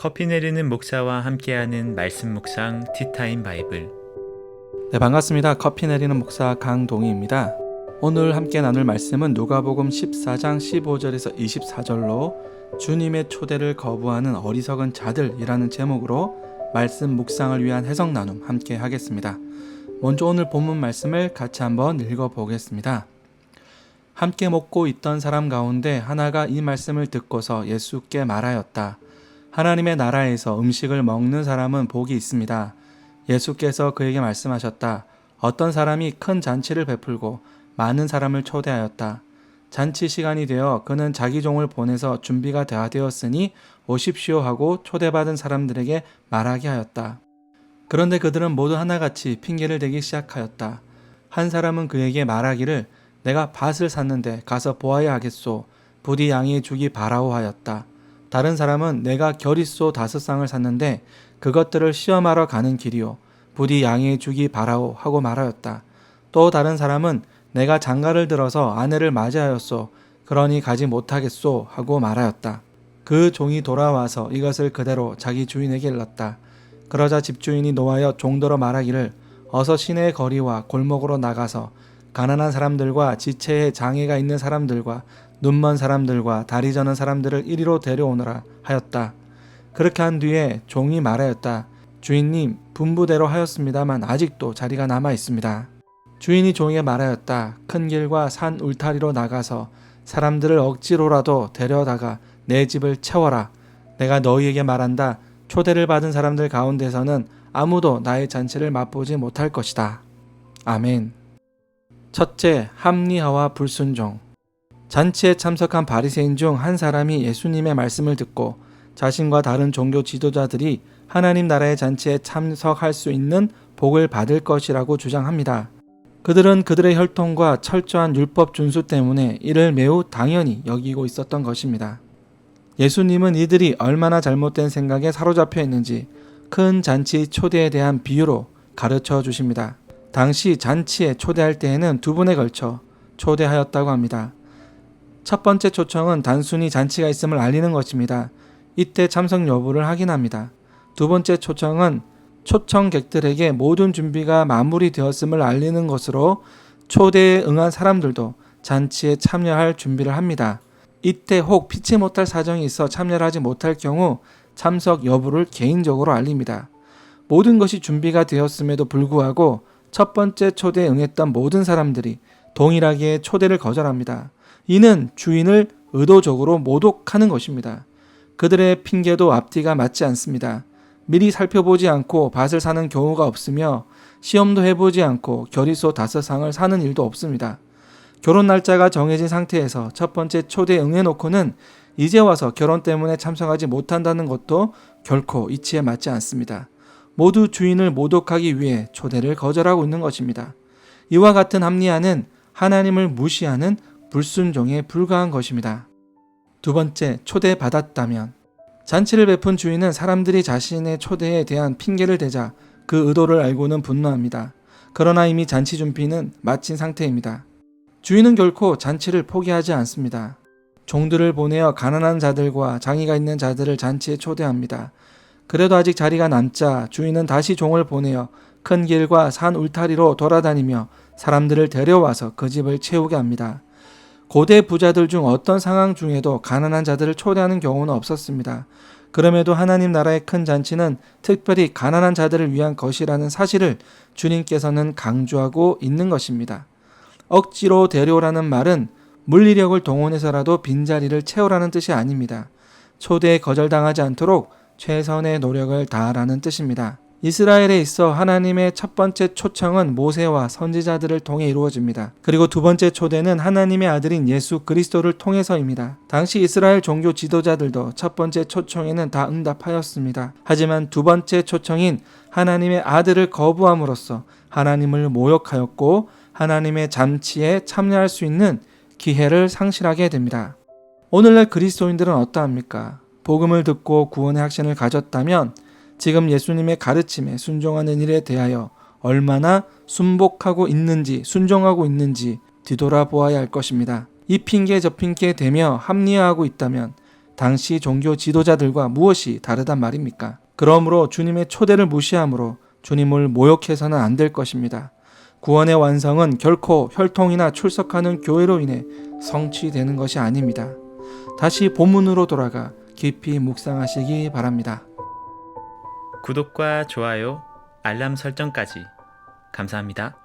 커피 내리는 목사와 함께하는 말씀 묵상 티타임 바이블. 네, 반갑습니다. 커피 내리는 목사 강동희입니다. 오늘 함께 나눌 말씀은 누가복음 14장 15절에서 24절로 주님의 초대를 거부하는 어리석은 자들이라는 제목으로 말씀 묵상을 위한 해석 나눔 함께 하겠습니다. 먼저 오늘 본문 말씀을 같이 한번 읽어보겠습니다. 함께 먹고 있던 사람 가운데 하나가 이 말씀을 듣고서 예수께 말하였다. 하나님의 나라에서 음식을 먹는 사람은 복이 있습니다. 예수께서 그에게 말씀하셨다. 어떤 사람이 큰 잔치를 베풀고 많은 사람을 초대하였다. 잔치 시간이 되어 그는 자기 종을 보내서 준비가 다 되었으니 오십시오 하고 초대받은 사람들에게 말하게 하였다. 그런데 그들은 모두 하나같이 핑계를 대기 시작하였다. 한 사람은 그에게 말하기를 내가 밭을 샀는데 가서 보아야 하겠소. 부디 양이 주기 바라오 하였다. 다른 사람은 내가 겨릿소 5쌍을 샀는데 그것들을 시험하러 가는 길이요. 부디 양이 주기 바라오 하고 말하였다. 또 다른 사람은 내가 장가를 들어서 아내를 맞이하였소. 그러니 가지 못하겠소 하고 말하였다. 그 종이 돌아와서 이것을 그대로 자기 주인에게 일렀다. 그러자 집주인이 노하여 종들어 말하기를 어서 시내의 거리와 골목으로 나가서 가난한 사람들과 지체에 장애가 있는 사람들과 눈먼 사람들과 다리 저는 사람들을 이리로 데려오너라 하였다. 그렇게 한 뒤에 종이 말하였다. 주인님, 분부대로 하였습니다만 아직도 자리가 남아 있습니다. 주인이 종에게 말하였다. 큰 길과 산 울타리로 나가서 사람들을 억지로라도 데려다가 내 집을 채워라. 내가 너희에게 말한다. 초대를 받은 사람들 가운데서는 아무도 나의 잔치를 맛보지 못할 것이다. 아멘. 첫째, 합리화와 불순종. 잔치에 참석한 바리새인 중 한 사람이 예수님의 말씀을 듣고 자신과 다른 종교 지도자들이 하나님 나라의 잔치에 참석할 수 있는 복을 받을 것이라고 주장합니다. 그들은 그들의 혈통과 철저한 율법 준수 때문에 이를 매우 당연히 여기고 있었던 것입니다. 예수님은 이들이 얼마나 잘못된 생각에 사로잡혀 있는지 큰 잔치 초대에 대한 비유로 가르쳐 주십니다. 당시 잔치에 초대할 때에는 2번에 걸쳐 초대하였다고 합니다. 첫 번째 초청은 단순히 잔치가 있음을 알리는 것입니다. 이때 참석 여부를 확인합니다. 두 번째 초청은 초청객들에게 모든 준비가 마무리되었음을 알리는 것으로 초대에 응한 사람들도 잔치에 참여할 준비를 합니다. 이때 혹 피치 못할 사정이 있어 참여를 하지 못할 경우 참석 여부를 개인적으로 알립니다. 모든 것이 준비가 되었음에도 불구하고 첫 번째 초대에 응했던 모든 사람들이 동일하게 초대를 거절합니다. 이는 주인을 의도적으로 모독하는 것입니다. 그들의 핑계도 앞뒤가 맞지 않습니다. 미리 살펴보지 않고 밭을 사는 경우가 없으며 시험도 해보지 않고 겨릿소 5쌍을 사는 일도 없습니다. 결혼 날짜가 정해진 상태에서 첫 번째 초대에 응해놓고는 이제 와서 결혼 때문에 참석하지 못한다는 것도 결코 이치에 맞지 않습니다. 모두 주인을 모독하기 위해 초대를 거절하고 있는 것입니다. 이와 같은 합리화는 하나님을 무시하는 불순종에 불과한 것입니다. 두 번째, 초대받았다면. 잔치를 베푼 주인은 사람들이 자신의 초대에 대한 핑계를 대자 그 의도를 알고는 분노합니다. 그러나 이미 잔치 준비는 마친 상태입니다. 주인은 결코 잔치를 포기하지 않습니다. 종들을 보내어 가난한 자들과 장애가 있는 자들을 잔치에 초대합니다. 그래도 아직 자리가 남자 주인은 다시 종을 보내어 큰 길과 산 울타리로 돌아다니며 사람들을 데려와서 그 집을 채우게 합니다. 고대 부자들 중 어떤 상황 중에도 가난한 자들을 초대하는 경우는 없었습니다. 그럼에도 하나님 나라의 큰 잔치는 특별히 가난한 자들을 위한 것이라는 사실을 주님께서는 강조하고 있는 것입니다. 억지로 데려오라는 말은 물리력을 동원해서라도 빈자리를 채우라는 뜻이 아닙니다. 초대에 거절당하지 않도록 최선의 노력을 다하라는 뜻입니다. 이스라엘에 있어 하나님의 첫 번째 초청은 모세와 선지자들을 통해 이루어집니다. 그리고 두 번째 초대는 하나님의 아들인 예수 그리스도를 통해서입니다. 당시 이스라엘 종교 지도자들도 첫 번째 초청에는 다 응답하였습니다. 하지만 두 번째 초청인 하나님의 아들을 거부함으로써 하나님을 모욕하였고 하나님의 잔치에 참여할 수 있는 기회를 상실하게 됩니다. 오늘날 그리스도인들은 어떠합니까? 복음을 듣고 구원의 확신을 가졌다면 지금 예수님의 가르침에 순종하는 일에 대하여 얼마나 순종하고 있는지 뒤돌아보아야 할 것입니다. 이 핑계 저 핑계 대며 합리화하고 있다면 당시 종교 지도자들과 무엇이 다르단 말입니까? 그러므로 주님의 초대를 무시함으로 주님을 모욕해서는 안 될 것입니다. 구원의 완성은 결코 혈통이나 출석하는 교회로 인해 성취되는 것이 아닙니다. 다시 본문으로 돌아가 깊이 묵상하시기 바랍니다. 구독과 좋아요, 알람 설정까지 감사합니다.